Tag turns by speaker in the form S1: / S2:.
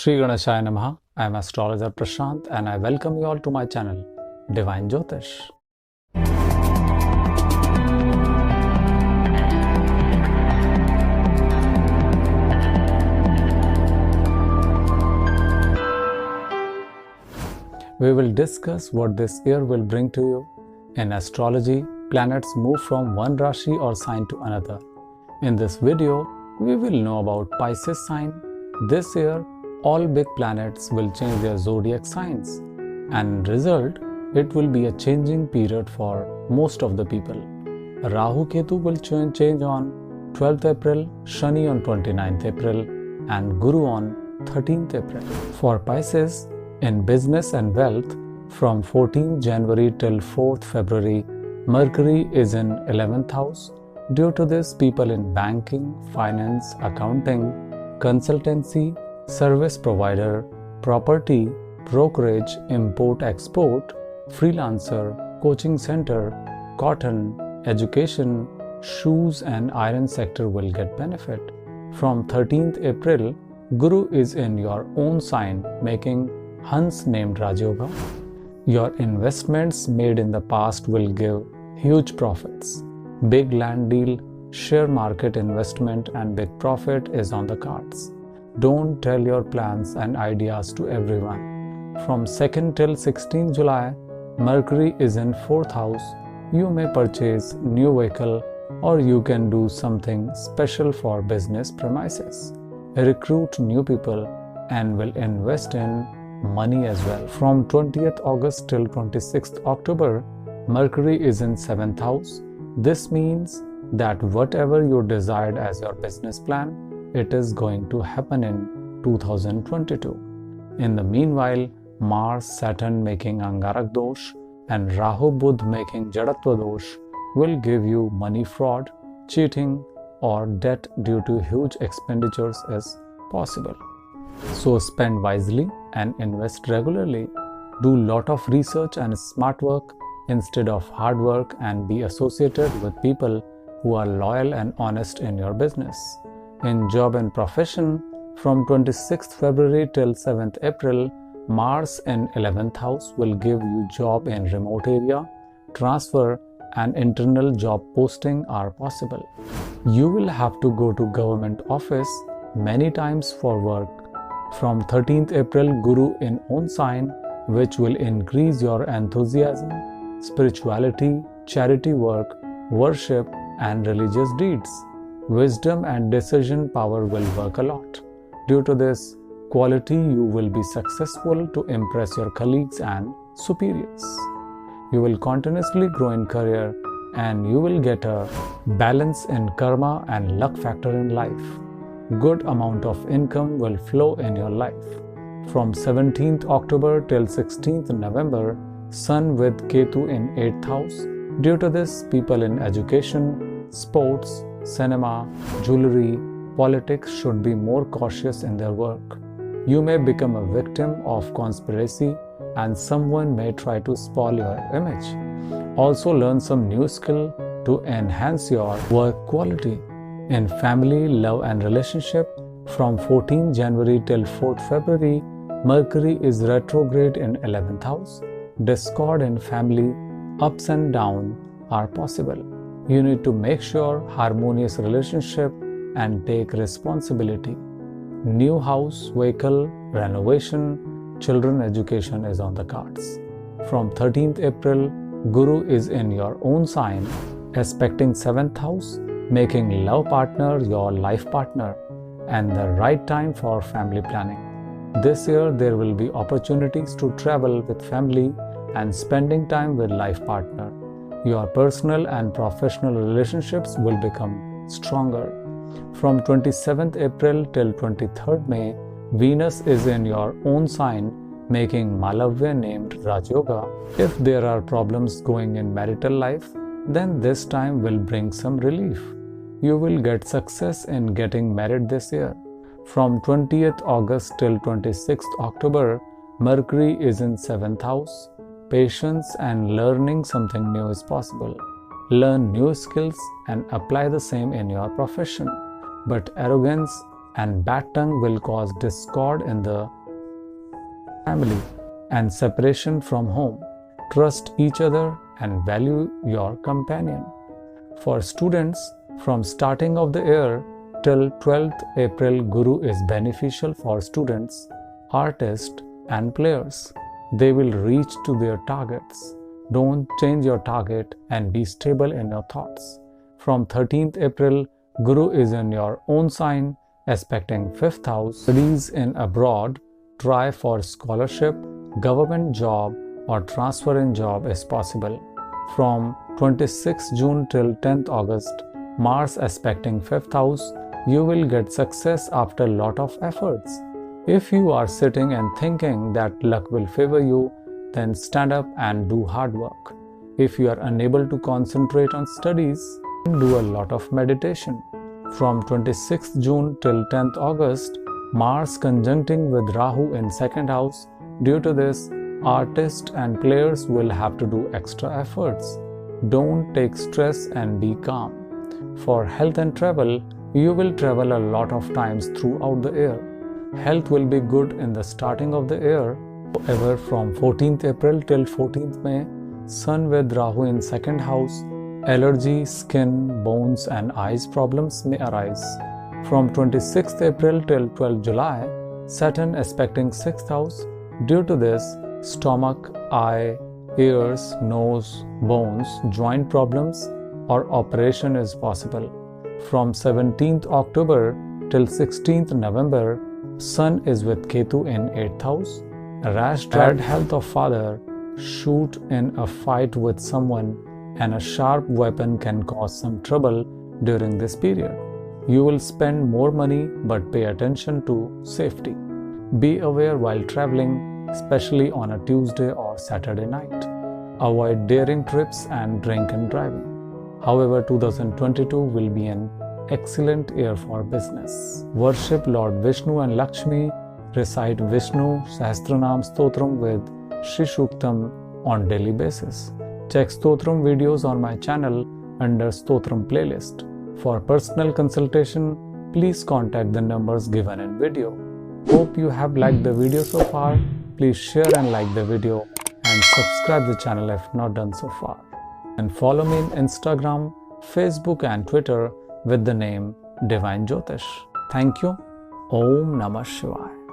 S1: Shri Ganeshaya Namaha. I am astrologer Prashant and I welcome you all to my channel Divine Jyotish. We will discuss what this year will bring to you. In astrology, planets move from one Rashi or sign to another. In this video, we will know about Pisces sign. This year, all big planets will change their zodiac signs, and result, it will be a changing period for most of the people. Rahu Ketu will change on 12th April, Shani on 29th April, and Guru on 13th April. For Pisces, in business and wealth, from 14th January till 4th February, Mercury is in 11th house. Due to this, people in banking, finance, accounting, consultancy, service provider, property, brokerage, import-export, freelancer, coaching center, cotton, education, shoes and iron sector will get benefit. From 13th April, Guru is in your own sign, making Hans named Rajyoga. Your investments made in the past will give huge profits. Big land deal, share market investment and big profit is on the cards. Don't tell your plans and ideas to everyone. From 2nd till 16th July, Mercury is in 4th house. You may purchase new vehicle or you can do something special for business premises. Recruit new people and will invest in money as well. From 20th August till 26th October, Mercury is in 7th house. This means that whatever you desired as your business plan, it is going to happen in 2022. In the meanwhile, Mars, Saturn making Angarak Dosh and Rahu Budh making Jadatva Dosh will give you money fraud, cheating or debt due to huge expenditures as possible. So spend wisely and invest regularly. Do lot of research and smart work instead of hard work and be associated with people who are loyal and honest in your business. In job and profession, from 26th February till 7th April, Mars in 11th house will give you job in remote area, transfer and internal job posting are possible. You will have to go to government office many times for work. From 13th April, Guru in own sign, which will increase your enthusiasm, spirituality, charity work, worship and religious deeds. Wisdom and decision power will work a lot. Due to this quality, you will be successful to impress your colleagues and superiors. You will continuously grow in career and you will get a balance in karma and luck factor in life. Good amount of income will flow in your life. From 17th October till 16th November, Sun with Ketu in 8th house. Due to this, people in education, sports, cinema, jewelry, politics should be more cautious in their work. You may become a victim of conspiracy and someone may try to spoil your image. Also learn some new skill to enhance your work quality. In family, love and relationship, from 14th January till 4th February, Mercury is retrograde in 11th house. Discord in family, ups and downs are possible. You need to make sure harmonious relationship and take responsibility. New house, vehicle, renovation, children education is on the cards. From 13th April, Guru is in your own sign, aspecting 7th house, making love partner your life partner and the right time for family planning. This year, there will be opportunities to travel with family and spending time with life partner. Your personal and professional relationships will become stronger. From 27th April till 23rd May, Venus is in your own sign, making Malavya named Rajyoga. If there are problems going in marital life, then this time will bring some relief. You will get success in getting married this year. From 20th August till 26th October, Mercury is in 7th house. Patience and learning something new is possible. Learn new skills and apply the same in your profession. But arrogance and bad tongue will cause discord in the family and separation from home. Trust each other and value your companion. For students, from starting of the year till 12th April, Guru is beneficial for students, artists and players. They will reach to their targets. Don't change your target and be stable in your thoughts. From 13th April, Guru is in your own sign, aspecting 5th house. Studies in abroad, try for scholarship, government job or transfer in job is possible. From 26 June till 10th August, Mars aspecting 5th house, you will get success after lot of efforts. If you are sitting and thinking that luck will favor you, then stand up and do hard work. If you are unable to concentrate on studies, do a lot of meditation. From 26th June till 10th August, Mars conjuncting with Rahu in 2nd house. Due to this, artists and players will have to do extra efforts. Don't take stress and be calm. For health and travel, you will travel a lot of times throughout the year. Health will be good in the starting of the year. However, from 14th April till 14th May, Sun with Rahu in 2nd house, allergy, skin, bones and eyes problems may arise. From 26th April till 12th July, Saturn aspecting 6th house. Due to this, stomach, eye, ears, nose, bones, joint problems or operation is possible. From 17th October till 16th November, Sun is with Ketu in 8th house. Rash, bad health of father, shoot in a fight with someone and a sharp weapon can cause some trouble during this period. You will spend more money but pay attention to safety. Be aware while traveling, especially on a Tuesday or Saturday night. Avoid daring trips and drink and driving. However, 2022 will be an excellent year for business. Worship Lord Vishnu and Lakshmi. Recite Vishnu Sahasranam Stotram with Shri Shuktam on daily basis. Check Stotram videos on my channel under Stotram playlist. For personal consultation, please contact the numbers given in video. Hope you have liked the video so far. Please share and like the video and subscribe the channel if not done so far. And follow me in Instagram, Facebook and Twitter with the name Divine Jyotish. Thank you. Om Namah Shivaya.